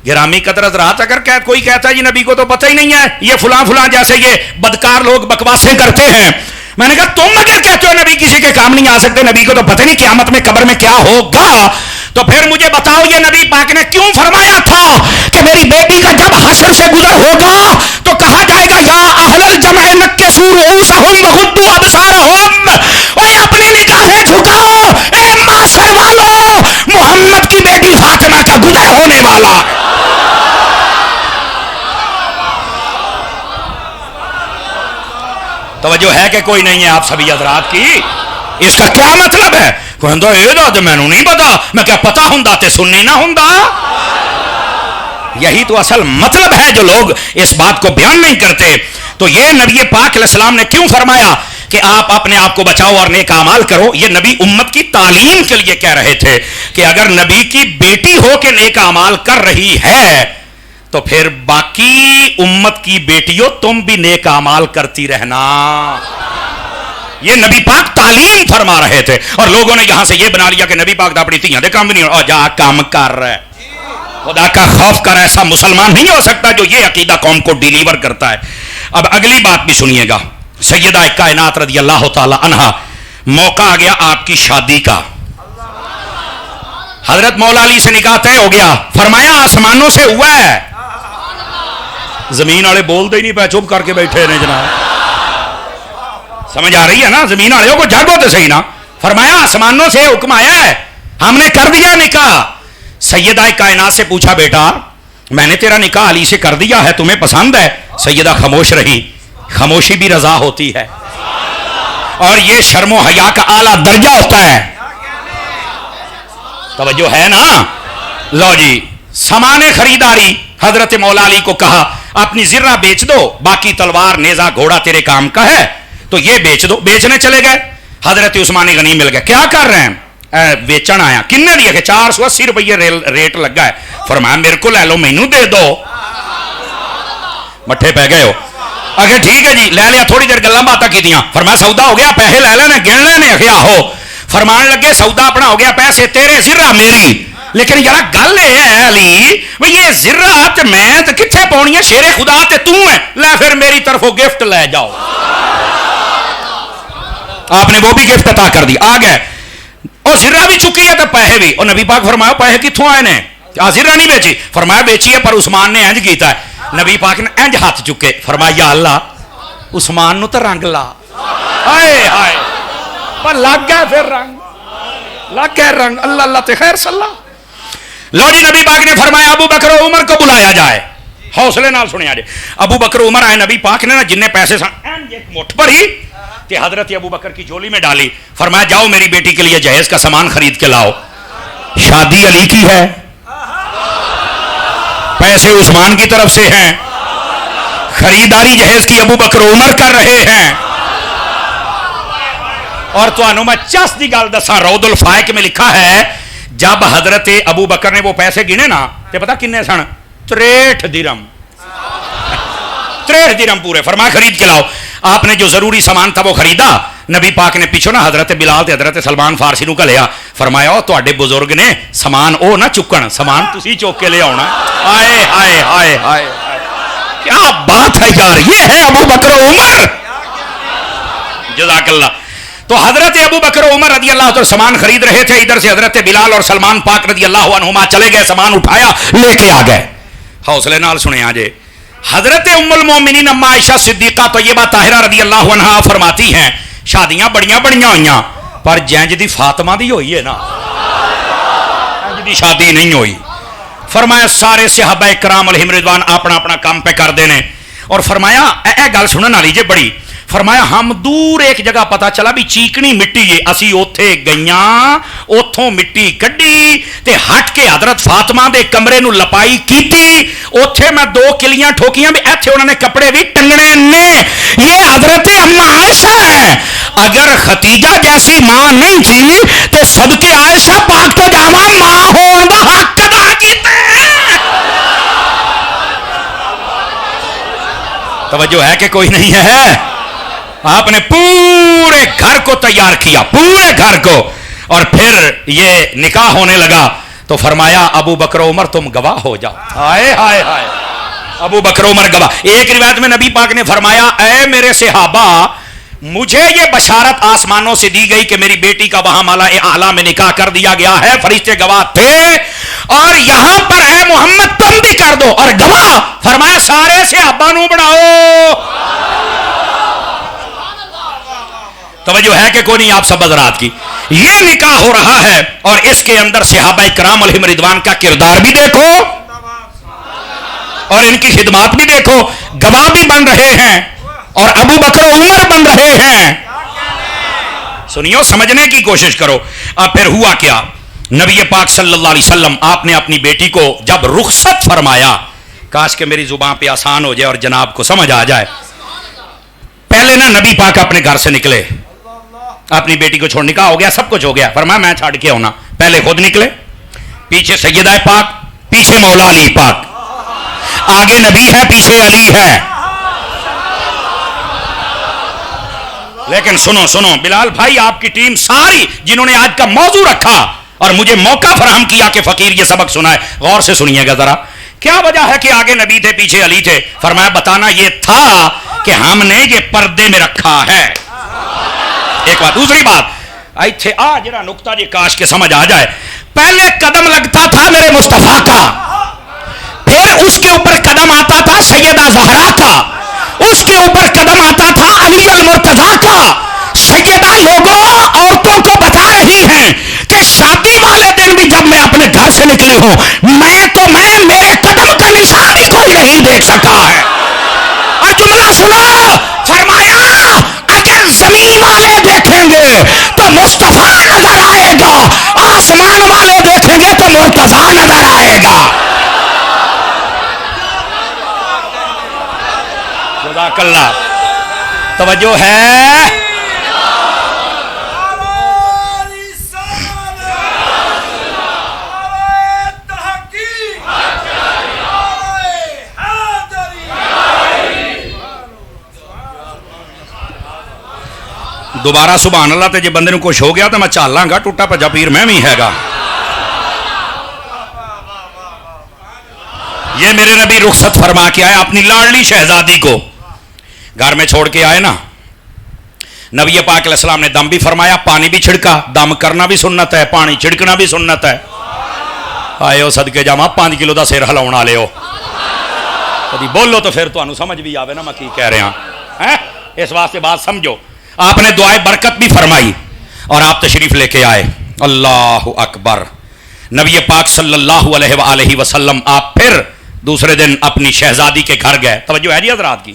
گرامی قدر حضرات اگر کوئی کہتا ہے جی نبی کو تو پتہ ہی نہیں ہے، یہ فلاں فلاں جیسے یہ بدکار لوگ بکواسیں کرتے ہیں، میں نے کہا تم اگر کہتے ہو نبی کسی کے کام نہیں آ سکتے، نبی کو تو پتہ نہیں قیامت میں قبر میں کیا ہوگا، تو پھر مجھے بتاؤ یہ نبی پاک نے کیوں فرمایا تھا کہ میری بیٹی کا جب حشر سے گزر ہوگا تو کہا جائے گا یا اہل الجمع نکسوا رؤوسہم وغضوا ابصارہم، اوے اپنی نگاہیں جھکاؤ، اے معاشر والو، محمد کی بیٹی فاطمہ کا گزر ہونے والا ہے. توجہ ہے کہ کوئی نہیں ہے آپ سبھی حضرات کی؟ اس کا کیا مطلب ہے؟ کہندہ یہ تو میں نہیں پتا، میں کیا پتا ہوندا تے سننی نہ ہوندا. یہی تو اصل مطلب ہے جو لوگ اس بات کو بیان نہیں کرتے. تو یہ نبی پاک علیہ السلام نے کیوں فرمایا کہ آپ اپنے آپ کو بچاؤ اور نیک اعمال کرو؟ یہ نبی امت کی تعلیم کے لیے کہہ رہے تھے کہ اگر نبی کی بیٹی ہو کے نیک اعمال کر رہی ہے تو پھر باقی امت کی بیٹیوں تم بھی نیک اعمال کرتی رہنا. یہ نبی پاک تعلیم فرما رہے تھے اور لوگوں نے یہاں سے یہ بنا لیا کہ نبی پاک دا اپنی تیاں دے کام بھی نہیں ہو، جا کام کر رہا ہے، خدا کا خوف کر. ایسا مسلمان نہیں ہو سکتا جو یہ عقیدہ قوم کو ڈیلیور کرتا ہے. اب اگلی بات بھی سنیے گا. سیدہ کائنات رضی اللہ تعالی عنہا، موقع آ گیا آپ کی شادی کا، حضرت مولا علی سے نکاح طے ہو گیا، فرمایا آسمانوں سے ہوا ہے. زمین والے بولتے ہی نہیں پہ، چپ کر کے بیٹھے نے جناب. سمجھ آ رہی ہے نا؟ زمین والے کو جاگو تو صحیح نا. فرمایا آسمانوں سے حکم آیا ہے، ہم نے کر دیا نکاح. سیدہ کائنات سے پوچھا بیٹا میں نے تیرا نکاح علی سے کر دیا ہے، تمہیں پسند ہے؟ سیدہ خاموش رہی. خاموشی بھی رضا ہوتی ہے اور یہ شرم و حیا کا اعلیٰ درجہ ہوتا ہے. توجہ ہے نا؟ لو جی، سامان خریداری حضرت مولا علی کو کہا اپنی زرہ بیچ دو، باقی تلوار نیزہ گھوڑا تیرے کام کا ہے تو یہ بیچ دو. بیچنے چلے گئے، حضرت عثمان غنی مل گئے. کیا کر رہے ہیں؟ بیچن آیا. کنے دیے؟ کہ 480 روپیے ریٹ لگا ہے. فرمایا میرے کو لے لو، مینوں دے دو. مٹھے پہ گئے ہو. اگر ٹھیک ہے جی لے لیا. تھوڑی دیر گلاں باتاں کیتیاں. فرمایا سودا ہو گیا، پیسے لے لینے گن لینے. کیا ہو؟ فرمان لگے سودا اپنا ہو گیا، پیسے تیرے، زرہ میری. لیکن یار گل یہ ہے علی بھئی یہ زرہ میں تو کتنے پاؤنی ہے؟ شیر خدا تے تو ہے، لے پھر میری طرفوں گفٹ لے جاؤ. آپ نے وہ بھی گفٹ عطا کر دی. آ گئے اور زرہ بھی چکی ہے تو پیسے بھی. اور نبی پاک فرمایا پیسے کتوں آئے نے؟ زرہ نہیں بیچی. فرمایا بیچی ہے پر عثمان نے انج کیتا ہے. نبی پاک نے انج ہاتھ چکے، فرمایا یا اللہ عثمان نو تو رنگ لا. ہائے ہائے، پر لگ گئے پھر رنگ، لگ گئے رنگ. اللہ اللہ تے خیر صلی اللہ. لو جی نبی پاک نے فرمایا ابو بکر و عمر کو بلایا جائے. حوصلے نال سنیا جائے. ابو بکر عمر آئے. نبی پاک نے نا جن پیسے ایک مٹھ پر ہی کہ حضرت ابو بکر کی جھولی میں ڈالی. فرمایا جاؤ میری بیٹی کے لیے جہیز کا سامان خرید کے لاؤ. شادی علی کی ہے، پیسے عثمان کی طرف سے ہیں، خریداری جہیز کی ابو بکر عمر کر رہے ہیں. اور تو انو میں چس دی گل دساں، رود الفائق میں لکھا ہے جب حضرت ابو بکر نے وہ پیسے گنے نا تے پتا کنے سن؟ 63 درہم. 63 درہم پورے. فرمایا خرید کے لاؤ. آپ نے جو ضروری سامان تھا وہ خریدا. نبی پاک نے پیچھو نا حضرت بلال تے حضرت سلمان فارسی نو کلیا. فرمایا او تواڈے بزرگ نے سامان او نہ چکن، سامان تسی چوک کے لے آونا. ہائے ہائے ہائے ہائے، کیا بات ہے یار، یہ ہے ابو بکر و عمر. جزاک اللہ. تو حضرت ابو بکر و عمر رضی اللہ عنہ سامان خرید رہے تھے. ادھر سے حضرت بلال اور سلمان پاک رضی اللہ عنہما چلے گئے، سامان اٹھایا لے کے آ گئے. حوصلے نال سنے آجے. حضرت ام المومنین اما عائشہ صدیقہ طیبہ طاہرہ رضی اللہ عنہا فرماتی ہیں شادیاں بڑیاں ہوئیاں پر جنج دی فاطمہ دی ہوئی ہے نا، جنج دی شادی نہیں ہوئی. فرمایا سارے صحابہ کرام علیہم رضوان اپنا اپنا کام پہ کر دینے. اور فرمایا اے گل سنن والی جے بڑی. فرمایا ہم دور ایک جگہ پتا چلا بھی چیکنی مٹی ہے، اسی اوتھے گئیاں، اوتھوں مٹی کڈی تے ہٹ کے حضرت فاطمہ دے کمرے نو لپائی کیتی. اوتھے میں 2 کلیاں ٹھوکیاں بھی ایتھے انہوں نے کپڑے بھی ٹنگنے نے. یہ حضرت اما عائشہ ہے. اگر ختیجہ جیسی ماں نہیں تھی تو صدقے عائشہ پاک تو جاواں ماں ہون دا حق ادا کیتے. توجہ ہے کہ کوئی نہیں ہے؟ آپ نے پورے گھر کو تیار کیا، پورے گھر کو، اور پھر یہ نکاح ہونے لگا تو فرمایا ابو بکر عمر تم گواہ ہو جاؤ. ہائے ہائے ہائے، ابو بکر عمر گواہ. ایک روایت میں نبی پاک نے فرمایا اے میرے صحابہ، مجھے یہ بشارت آسمانوں سے دی گئی کہ میری بیٹی کا وہاں مالا اعلیٰ میں نکاح کر دیا گیا ہے، فرشتے گواہ تھے، اور یہاں پر اے محمد تم بھی کر دو اور گواہ. فرمایا سارے صحابہ نو بناؤ. توجہ ہے کہ کوئی نہیں آپ سب حضرات کی؟ یہ نکاح ہو رہا ہے اور اس کے اندر صحابہ کرام علیہم رضوان کا کردار بھی دیکھو اور ان کی خدمات بھی دیکھو. گواہ بھی بن رہے ہیں اور ابو بکر عمر بن رہے ہیں. سنیو، سمجھنے کی کوشش کرو. اب پھر ہوا کیا؟ نبی پاک صلی اللہ علیہ وسلم آپ نے اپنی بیٹی کو جب رخصت فرمایا، کاش کہ میری زبان پہ آسان ہو جائے اور جناب کو سمجھ آ جائے. پہلے نا نبی پاک اپنے گھر سے نکلے، اپنی بیٹی کو چھوڑ، نکاح ہو گیا، سب کچھ ہو گیا، فرمایا میں چھاڑ کے ہونا. پہلے خود نکلے، پیچھے سیدہ پاک، پیچھے مولا علی پاک، آگے نبی ہے، پیچھے علی ہے. لیکن سنو سنو بلال بھائی، آپ کی ٹیم ساری جنہوں نے آج کا موضوع رکھا اور مجھے موقع فراہم کیا کہ فقیر یہ سبق سنائے، غور سے سنیے گا ذرا. کیا وجہ ہے کہ آگے نبی تھے پیچھے علی تھے؟ فرمایا بتانا یہ تھا کہ ہم نے یہ پردے میں رکھا ہے. ایک بات. دوسری بات، ایتھے آ جرا نقطہ جی کاش کے سمجھ آ جائے. پہلے قدم لگتا تھا میرے مصطفیٰ کا، پھر اس کے اوپر قدم آتا تھا سیدہ زہرا کا، اس کے اوپر قدم آتا تھا علی المرتضیٰ کا. سیدہ لوگوں عورتوں کو بتا رہی ہیں کہ شادی والے دن بھی جب میں اپنے گھر سے نکلی ہوں، میں میرے قدم کا نشان بھی کوئی نہیں دیکھ سکا ہے. اور جملہ سنو، فرمایا اگر زمین والے دیکھیں گے تو مصطفیٰ نظر آئے گا، آسمان والے دیکھیں گے تو مرتضیٰ نظر آئے گا. جزاک اللہ. توجہ ہے؟ دوبارہ سبحان اللہ تے جے بندے نو کچھ ہو گیا تو میں چالاں گا، ٹوٹا پجا پیر میں بھی ہے گا. یہ میرے نبی رخصت فرما کے آئے اپنی لاڈلی شہزادی کو گھر میں چھوڑ کے آئے نا. نبی پاک علیہ السلام نے دم بھی فرمایا، پانی بھی چھڑکا. دم کرنا بھی سنت ہے، پانی چھڑکنا بھی سنت ہے. آئے ہو صدقے جاواں 5 کلو دا سر ہلاؤن والے ہو، کبھی بولو تو پھر تانوں سمجھ بھی آوے نا میں کی کہہ رہا ہاں. اس واسطے بات سمجھو. آپ نے دعائے برکت بھی فرمائی اور آپ تشریف لے کے آئے. اللہ اکبر. نبی پاک صلی اللہ علیہ وآلہ وسلم آپ پھر دوسرے دن اپنی شہزادی کے گھر گئے. توجہ ہے جی حضرات کی؟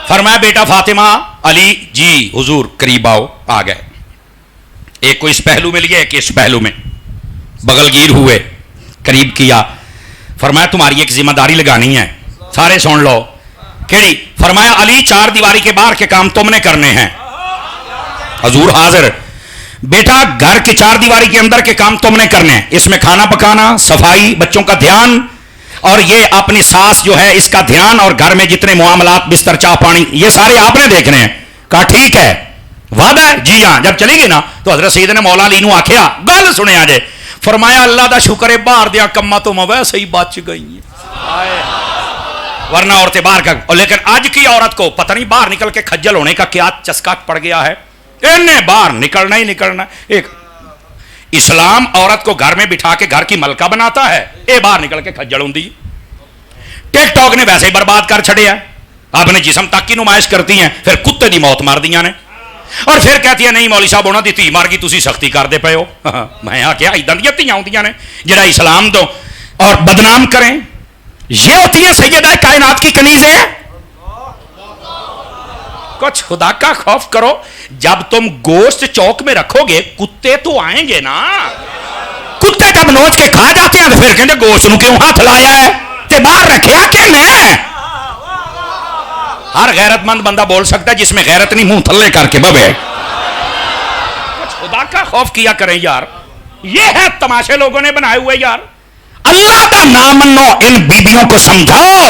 فرمایا بیٹا فاطمہ، علی جی حضور قریب آؤ. آ گئے. ایک کو اس پہلو میں لیے، ایک اس پہلو میں، بغل گیر ہوئے، قریب کیا. فرمایا تمہاری ایک ذمہ داری لگانی ہے، سارے سن لو. کیڑی؟ فرمایا علی 4 دیواری کے باہر کے کام تم نے کرنے ہیں. حضور حاضر. بیٹا گھر کے 4 دیواری کے اندر کے کام تم نے کرنے ہیں. اس میں کھانا پکانا، صفائی، بچوں کا دھیان، اور یہ اپنی ساس جو ہے اس کا دھیان، اور گھر میں جتنے معاملات، بستر، چاہ پانی، یہ سارے آپ نے دیکھنے ہیں. کہا ٹھیک ہے، وعدہ ہے؟ جی ہاں. جب چلی گئی نا تو حضرت سیدنا مولا علی نو آکھیا گل سنے آجے. فرمایا اللہ دا شکر ہے باہر دیا کما تو میں ویسے ہی بچ گئی ہیں، ورنہ عورتیں باہر کا. لیکن آج کی عورت کو پتہ نہیں باہر نکل کے کھجل ہونے کا کیا چسکا پڑ گیا ہے، انہیں باہر نکلنا ہی نکلنا. ایک اسلام عورت کو گھر میں بٹھا کے گھر کی ملکہ بناتا ہے، اے باہر نکل کے کھجل ہوندی. ٹک ٹاک نے ویسے ہی برباد کر چھڑیا. اپنے جسم تک کی نمائش کرتی ہیں، پھر کتے دی موت مار دیا نے، اور پھر کہتی ہیں نہیں مولوی صاحب ہونا دی تھی مار گئی، تسی سختی کر دے پے ہو. میں کیا ادھر دیا تیاں ہوندیاں نے جڑا اسلام دو اور بدنام کریں. یہ ہوتی ہیں سیدہ کائنات کی کنیزیں. کچھ خدا کا خوف کرو. جب تم گوشت چوک میں رکھو گے کتے تو آئیں گے نا. کتے جب نوچ کے کھا جاتے ہیں تو پھر کہیں گے گوشت نو کیوں ہاتھ لایا ہے تے باہر رکھیا کہ نہیں. ہر غیرت مند بندہ بول سکتا ہے، جس میں غیرت نہیں منہ تھلے کر کے ببے. کچھ خدا کا خوف کیا کریں یار. یہ ہے تماشے لوگوں نے بنائے ہوئے یار. اللہ کا نام منو، ان بیبیوں کو سمجھاؤ.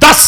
10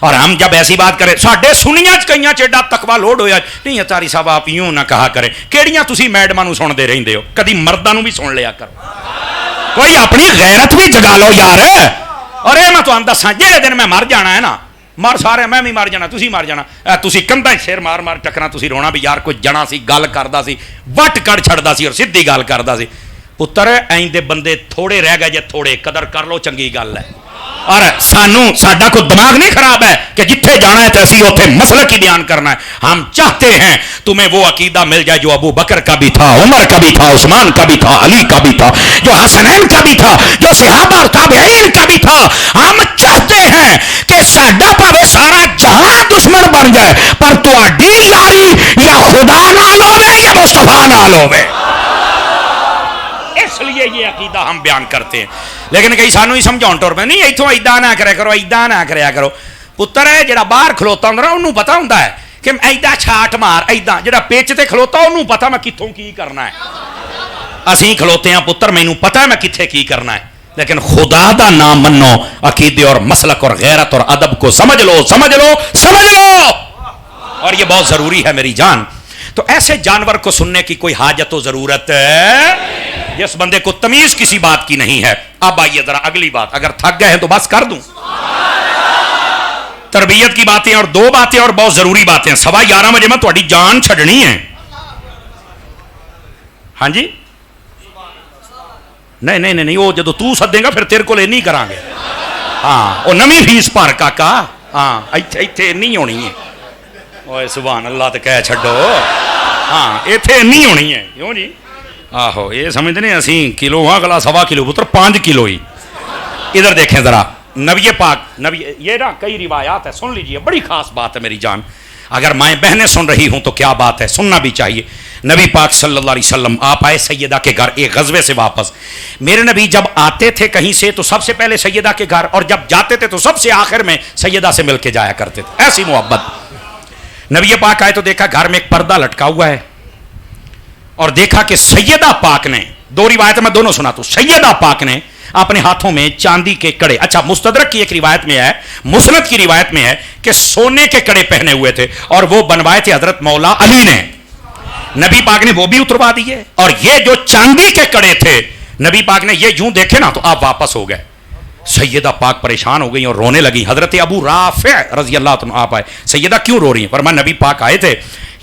اور ہم جب ایسی بات کریں ساڈے سنیاں کئیاں چیڈا تقوی لوڈ ہویا نہیں اتاری صاحب آپ یوں نہ کہا کریں کیڑیاں تسی میڈماں نوں سنتے رہندے ہو کدی مرداں نوں بھی سن لیا کرو کوئی اپنی غیرت بھی جگا لو یار اور اے میں تانوں دساں جہے دن میں مر جانا ہے نا مر سارے میں بھی مر جانا تسی مر جانا تسی کندا سر مار مار ٹکرنا تسی رونا بھی یار کوئی جنا سی گل کردا سی وٹ کر چھڑدا سی اور سیدھی گل کردا سی پتر ایندے بندے تھوڑے رہ گئے جے تھوڑے قدر کر لو چنگی گل ہے اور ساڈا کوئی دماغ نہیں خراب ہے کہ جتھے جانا ہے تو اسی اوتھے مسلک ہی بیان کرنا ہے ہم چاہتے ہیں تمہیں وہ عقیدہ مل جائے جو ابو بکر کا بھی تھا عمر کا بھی تھا عثمان کا بھی تھا علی کا بھی تھا جو حسنین کا بھی تھا جو صحابہ اور تابعین کا بھی تھا ہم چاہتے ہیں کہ ساڈا پاوے سارا جہاں دشمن بن جائے پر تہاڈی یاری یا خدا نال ہوے یا مصطفیٰ نال ہوے اس لیے یہ عقیدہ ہم بیان کرتے ہیں لیکن کئی سانوں ہی سمجھاؤن ٹور پہ نہیں اتوں ایدا نہ کریا کرو ایدا نہ کریا کرو پتر ہے جڑا باہر کھلوتا ہوندا انہوں پتہ ہوندا ہے کہ ایدا چھاٹ مار ایدا جڑا پیچ تے کھلوتا انہوں پتہ میں کتھوں کی کرنا ہے اسیں کھلوتے ہیں پتر مینوں پتہ ہے میں کتھے کی کرنا ہے لیکن خدا دا نام منو عقیدے اور مسلک اور غیرت اور ادب کو سمجھ لو سمجھ لو سمجھ لو اور یہ بہت ضروری ہے میری جان تو ایسے جانور کو سننے کی کوئی حاجت و ضرورت جس بندے کو تمیز کسی بات کی نہیں ہے اب آئیے ذرا اگلی بات اگر تھک گئے ہیں تو بس کر دوں تربیت کی باتیں اور دو باتیں اور بہت ضروری باتیں 11:15 بجے میں تھوڑی جان چھڑنی ہے ہاں جی نہیں وہ جدو تو سدے گا پھر تیرے کو نہیں کران گے ہاں وہ نویں فیس بھر کاکا ہاں ایتھے نہیں ہونی ہے اوے سبحان اللہ تے کہہ چھڈو ہاں ایتھے نہیں ہونی ہے کیوں جی آہو یہ سمجھتے اسی کلو ہاں گلا 1.25 کلو پتر 5 کلو ہی ادھر دیکھیں ذرا نبی پاک نبی یہ نا کئی روایات ہے سن لیجئے بڑی خاص بات ہے میری جان اگر مائیں بہنیں سن رہی ہوں تو کیا بات ہے سننا بھی چاہیے نبی پاک صلی اللہ علیہ وسلم آپ آئے سیدہ کے گھر ایک غزوے سے واپس میرے نبی جب آتے تھے کہیں سے تو سب سے پہلے سیدہ کے گھر اور جب جاتے تھے تو سب سے آخر میں سیدہ سے مل کے جایا کرتے تھے ایسی محبت نبی پاک آئے تو دیکھا گھر میں ایک پردہ لٹکا ہوا ہے اور دیکھا کہ سیدہ پاک نے دو روایتیں میں دونوں سنا تو سیدہ پاک نے اپنے ہاتھوں میں چاندی کے کڑے اچھا مستدرک کی ایک روایت میں ہے مسند کی روایت میں ہے کہ سونے کے کڑے پہنے ہوئے تھے اور وہ بنوائے تھے حضرت مولا علی نے نبی پاک نے وہ بھی اتروا دیے اور یہ جو چاندی کے کڑے تھے نبی پاک نے یہ یوں دیکھے نا تو آپ واپس ہو گئے سیدہ پاک پریشان ہو گئی اور رونے لگی حضرت ابو رافع رضی اللہ عنہ آپ آئے سیدہ کیوں رو رہی ہیں فرمایا نبی پاک آئے تھے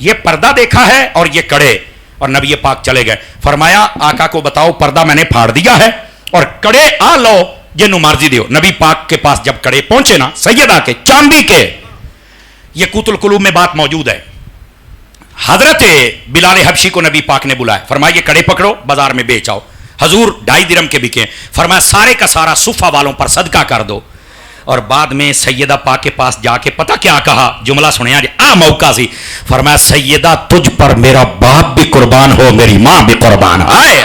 یہ پردہ دیکھا ہے اور یہ کڑے اور نبی پاک چلے گئے فرمایا آقا کو بتاؤ پردہ میں نے پھاڑ دیا ہے اور کڑے آ لو جنوں مرضی دیو نبی پاک کے پاس جب کڑے پہنچے نا سیدہ کے چاندی کے یہ قوت القلوب میں بات موجود ہے حضرت بلال حبشی کو نبی پاک نے بلایا فرمایا یہ کڑے پکڑو بازار میں بیچ آؤ حضور 2.5 درہم کے بکے فرمایا سارے کا سارا صفہ والوں پر صدقہ کر دو اور بعد میں سیدہ پاک کے پاس جا کے پتہ کیا کہا جملہ سنیا جی موقع سی فرمایا سیدہ تجھ پر میرا باپ بھی قربان ہو میری ماں بھی قربان آئے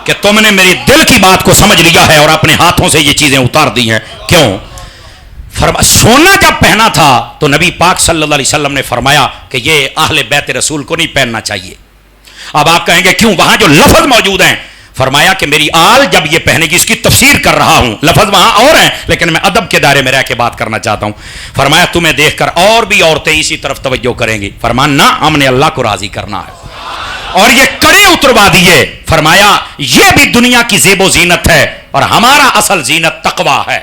کہ تم نے میری دل کی بات کو سمجھ لیا ہے اور اپنے ہاتھوں سے یہ چیزیں اتار دی ہیں کیوں سونا جب پہنا تھا تو نبی پاک صلی اللہ علیہ وسلم نے فرمایا کہ یہ اہل بیت رسول کو نہیں پہننا چاہیے اب آپ کہیں گے کیوں وہاں جو لفظ موجود ہیں فرمایا کہ میری آل جب یہ پہنے گی اس کی تفسیر کر رہا ہوں لفظ وہاں اور ہیں لیکن میں ادب کے دائرے میں رہ کے بات کرنا چاہتا ہوں فرمایا تمہیں دیکھ کر اور بھی عورتیں اسی طرف توجہ کریں گی فرمایا نہ ہم نے اللہ کو راضی کرنا ہے اور یہ کڑے اتروا دیے فرمایا یہ بھی دنیا کی زیب و زینت ہے اور ہمارا اصل زینت تقوی ہے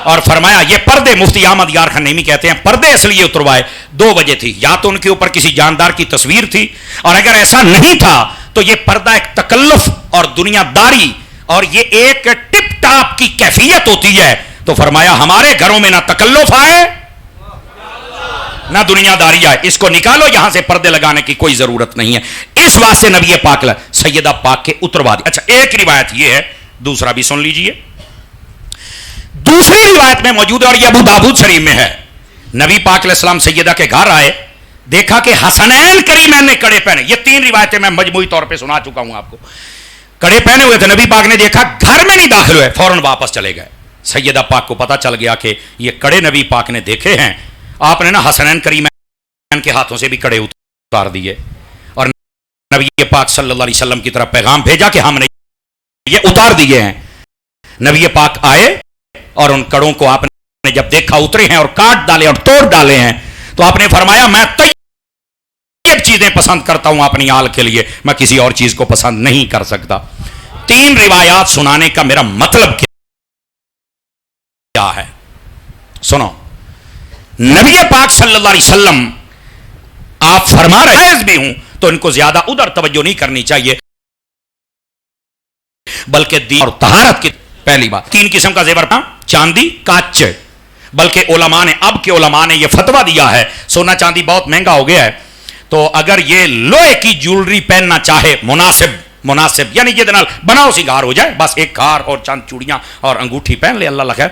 اور فرمایا یہ پردے مفتی احمد یار خان نعیمی کہتے ہیں پردے اس لیے اتروائے 2 وجہ تھی یا تو ان کے اوپر کسی جاندار کی تصویر تھی اور اگر ایسا نہیں تھا تو یہ پردہ ایک تکلف اور دنیا داری اور یہ ایک ٹپ ٹاپ کی کیفیت ہوتی ہے تو فرمایا ہمارے گھروں میں نہ تکلف آئے نہ دنیا داری آئے اس کو نکالو یہاں سے پردے لگانے کی کوئی ضرورت نہیں ہے اس واسطے نبی پاک سیدہ پاک کے اتروا دی اچھا ایک روایت یہ ہے دوسرا بھی سن لیجئے دوسری روایت میں موجود ہے اور یہ ابو داؤد شریف میں ہے نبی پاک علیہ السلام سیدہ کے گھر آئے دیکھا کہ حسنین کریمین نے کڑے پہنے یہ 3 روایتیں میں مجموعی طور پہ سنا چکا ہوں آپ کو کڑے پہنے ہوئے تھے نبی پاک نے دیکھا گھر میں نہیں داخل ہوئے فوراً واپس چلے گئے سیدہ پاک کو پتا چل گیا کہ یہ کڑے نبی پاک نے دیکھے ہیں آپ نے نا حسنین کریمین کے ہاتھوں سے بھی کڑے اتار دیے اور نبی پاک صلی اللہ علیہ وسلم کی طرف پیغام بھیجا کہ ہم نے یہ اتار دیے ہیں نبی پاک آئے اور ان کڑوں کو آپ نے جب جب دیکھا اترے ہیں اور کاٹ ڈالے اور توڑ ڈالے ہیں تو آپ نے فرمایا میں طیب چیزیں پسند کرتا ہوں اپنی آل کے لیے، میں کسی اور چیز کو پسند نہیں کر سکتا۔ 3 روایات سنانے کا میرا مطلب کیا ہے؟ سنو، نبی پاک صلی اللہ علیہ وسلم آپ فرما رہے ہیں بھی ہوں تو ان کو زیادہ ادھر توجہ نہیں کرنی چاہیے، بلکہ دین اور طہارت کی پہلی بات 3 قسم کا زیور، چاندی، کانچ، بلکہ علماء نے اب کے علماء نے یہ فتویٰ دیا ہے سونا چاندی بہت مہنگا ہو گیا ہے، تو اگر یہ لوہے کی جولری پہننا چاہے مناسب یعنی یہ دنال بناؤ سنگار ہو جائے، بس ایک ہار اور چند چوڑیاں اور انگوٹھی پہن لے، اللہ خیر۔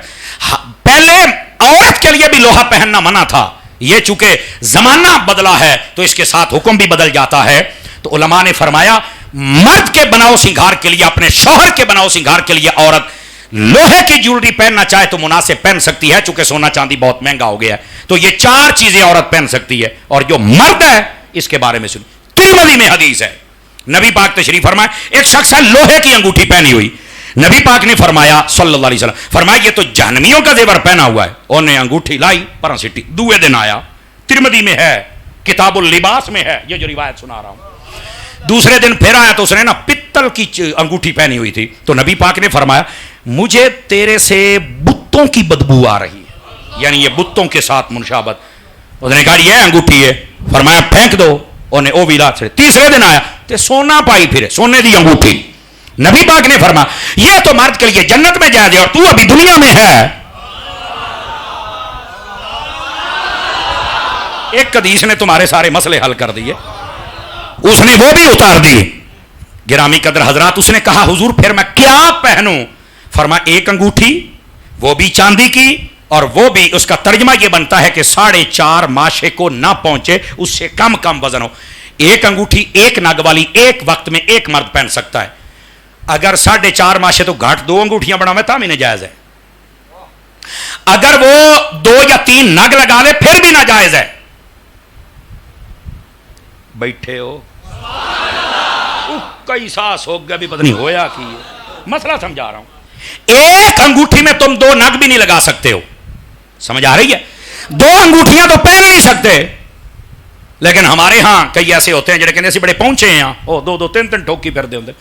پہلے عورت کے لیے بھی لوہا پہننا منع تھا، یہ چونکہ زمانہ بدلا ہے تو اس کے ساتھ حکم بھی بدل جاتا ہے، تو علماء نے فرمایا مرد کے بناؤ سنگار کے لیے، اپنے شوہر کے بناؤ سنگار کے لیے عورت لوہے کی جولری پہننا چاہے تو مناسب پہن سکتی ہے، چونکہ سونا چاندی بہت مہنگا ہو گیا ہے، تو یہ 4 چیزیں عورت پہن سکتی ہے، اور جو مرد ہے اس کے بارے میں سنی۔ ترمذی میں حدیث ہے، نبی پاک تشریف فرمائے، ایک شخص ہے لوہے کی انگوٹھی پہنی ہوئی، نبی پاک نے فرمایا صلی اللہ علیہ وسلم، فرمایا یہ تو جہنمیوں کا زیور پہنا ہوا ہے، انہیں انگوٹھی لائی پرا سٹی، دوسرے دن آیا، ترمذی میں ہے، کتاب اللباس میں ہے یہ جو روایت سنا رہا ہوں، دوسرے دن پھر آیا تو اس نے نا پتل کی انگوٹھی پہنی ہوئی تھی، تو نبی پاک نے فرمایا مجھے تیرے سے بتوں کی بدبو آ رہی ہے، یعنی یہ بتوں کے ساتھ منشابت، اس نے کہا یہ انگوٹھی ہے، فرمایا پھینک دو، انہیں او بھی رات سے۔ تیسرے دن آیا تے سونا پائی پھرے، سونے دی انگوٹھی، نبی پاک نے فرمایا یہ تو مرد کے لیے جنت میں جائے اور تو ابھی دنیا میں ہے۔ ایک حدیث نے تمہارے سارے مسئلے حل کر دیے، اس نے وہ بھی اتار دی۔ گرامی قدر حضرات، اس نے کہا حضور پھر میں کیا پہنوں؟ فرمایا ایک انگوٹھی، وہ بھی چاندی کی، اور وہ بھی اس کا ترجمہ یہ بنتا ہے کہ 4.5 ماشے کو نہ پہنچے، اس سے کم وزن ہو۔ ایک انگوٹھی ایک نگ والی ایک وقت میں ایک مرد پہن سکتا ہے، اگر 4.5 ماشے تو گھاٹ 2 انگوٹھیاں بنا تھا بھی ناجائز ہے، اگر وہ 2 یا 3 نگ لگا لے پھر بھی ناجائز ہے۔ بیٹھے ہو کئی ساس ہو گیا بھی پتہ نہیں ہویا کی مسئلہ سمجھا رہا ہوں۔ ایک انگوٹھی میں تم 2 نگ بھی نہیں لگا سکتے ہو، سمجھ آ رہی ہے؟ 2 انگوٹھیاں تو پہن نہیں سکتے، لیکن ہمارے ہاں کئی ایسے ہوتے ہیں جڑے کہنے سے بڑے پہنچے ہیں، وہ 2 3 ٹھوکی پھر دے ہوتے۔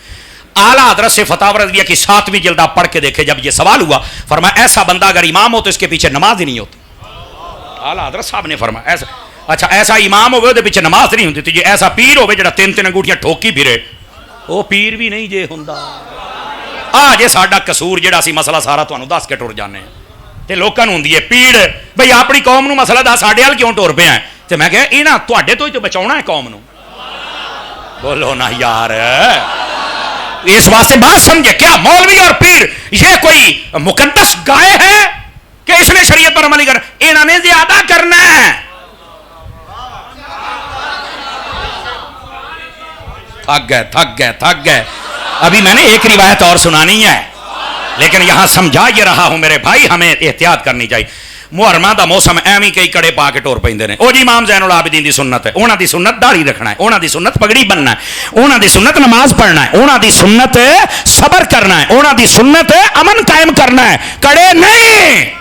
اعلیٰ حضرت سے فتاوی رضویہ کی 7ویں جلد آپ پڑھ کے دیکھے، جب یہ سوال ہوا فرمایا ایسا بندہ اگر امام ہو تو اس کے پیچھے نماز ہی نہیں ہوتی۔ اعلیٰ حضرت صاحب نے فرمایا ایسا، اچھا ایسا امام ہوئے تو پیچھے نماز نہیں ہوتی، تو یہ ایسا پیر ہوئے جڑا 3 انگوٹھیاں ٹھوکی پھرے، وہ پیر بھی نہیں جے ہوندا۔ آج ساڈا قصور جڑا سی مسئلہ سارا تانوں دس کے ٹر جانے تے لوکاں نوں ہوندی ہے پیڑ، بھئی اپنی قوم نوں مسئلہ دس ساڈے ول کیوں ٹر پیا ہے؟ تے میں کہیا انہاں تواڈے تو ہی تو بچاونا ہے قوم نوں، بولو نا یار، اس واسطے بات سمجھے، کیا مولوی اور پیر یہ کوئی مقدس گائے ہے کہ اس نے شریعت پر عمل کرنا؟ انہاں نے زیادہ کرنا ہے۔ تھک گئے۔ ابھی میں نے ایک روایت اور سنانی ہے، لیکن یہاں سمجھا یہ رہا ہوں میرے بھائی، ہمیں احتیاط کرنی چاہیے۔ محرمہ دا موسم ایویں کئی کڑے پا کے ٹور پیندے نے، او جی امام زین العابدین دی سنت ہے، انہاں دی سنت داڑھی رکھنا ہے، انہاں دی سنت پگڑی بننا ہے، انہاں دی سنت نماز پڑھنا ہے، انہاں دی سنت صبر کرنا ہے، انہاں دی سنت امن قائم کرنا ہے، کڑے نہیں۔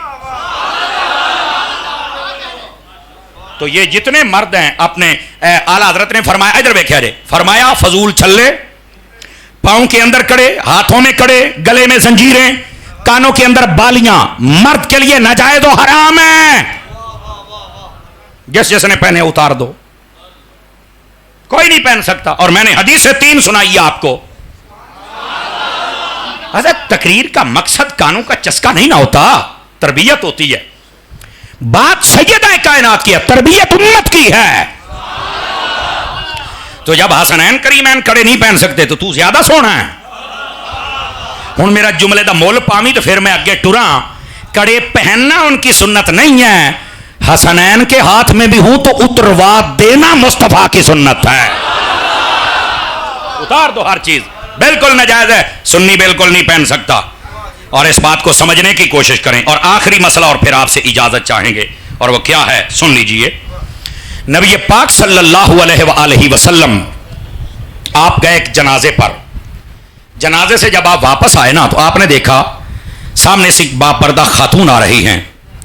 تو یہ جتنے مرد ہیں اپنے اعلیٰ حضرت نے فرمایا، ادھر دیکھا جائے، فرمایا فضول چھلے، پاؤں کے اندر کڑے، ہاتھوں میں کڑے، گلے میں زنجیریں، کانوں کے اندر بالیاں، مرد کے لیے ناجائز و حرام ہے، جس نے پہنے اتار دو، کوئی نہیں پہن سکتا۔ اور میں نے حدیث سے 3 سنائی ہے آپ کو۔ حضرت تقریر کا مقصد کانوں کا چسکا نہیں نہ ہوتا، تربیت ہوتی ہے۔ بات سیدہ کائنات کی ہے، تربیت امت کی ہے۔ تو جب حسنین کریمین کڑے نہیں پہن سکتے تو زیادہ سونا ہے۔ ہوں میرا جملے دا مول پامی تو پھر میں اگے ٹراں، کڑے پہننا ان کی سنت نہیں ہے، حسنین کے ہاتھ میں بھی ہوں تو اتروا دینا مصطفیٰ کی سنت ہے۔ اتار دو ہر چیز، بالکل ناجائز ہے، سنی بالکل نہیں پہن سکتا، اور اس بات کو سمجھنے کی کوشش کریں۔ اور آخری مسئلہ اور پھر آپ سے اجازت چاہیں گے، اور وہ کیا ہے سن لیجئے۔ نبی پاک صلی اللہ علیہ وآلہ وسلم آپ گئے ایک جنازے پر، جنازے سے جب آپ واپس آئے نا تو آپ نے دیکھا سامنے سے با پردہ خاتون آ رہی ہیں،